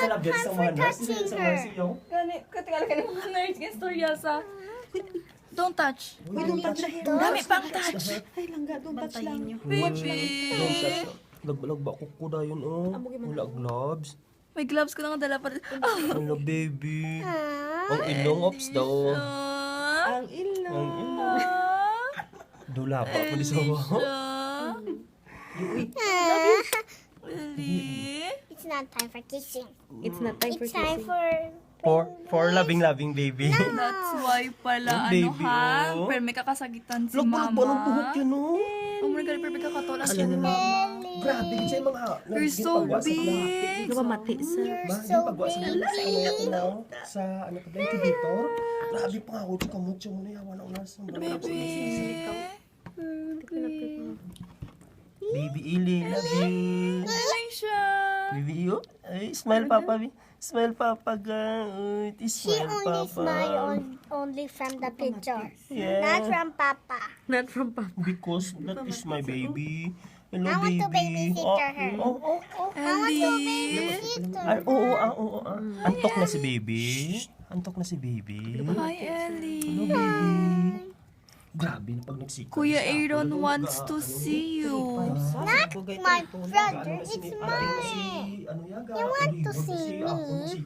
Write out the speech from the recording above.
sa labyan sa mga nurse. touching Sa her. nurse yung. Gani, katingal ka ng mga nerds ng storya Don't touch. Uy, don't touch na Dami pang touch. Ay, langga, don't touch lang. Baby. Lagba ko ko na yun, oh. Wala gloves. May gloves ko na dala pa. Hello, baby. Ang ilong ops daw. Ang ilong. Dula pa ako di sa Really? It's not time for kissing. It's not time for It's time kissing. for For loving baby. That's why pala, Oh, baby, ha? oh. Pero may kakasagitan si Lagba mama. po ng tuhok yun, oh. Oh my God, perfect kakatola siya ni mama. Grabe, kasi yung mga... You're so big. Di ba mati sa... Ba, yung pagwa sa mga sa ano ka ba, incubator? Grabe pa nga ako, tsaka mucho mo na yawan ang nasa. Baby Ili, love you. Ay siya. Baby Iyo, ay, smile papa, smile papa ka. She Smile only papa. smile only from the picture, Yeah. not from Papa. Not from Papa. Because that is my baby. Hello, I want to baby. babysitter her. Oh. I want to Ellie. babysitter. Ay, oo. Antok na si baby. Antok na si baby. Hi, Ellie. Hello, baby. Grabe na pag nagsikap. Kuya Aaron wants to see you. Not my brother, it's mine. Ano yan? You want to see me?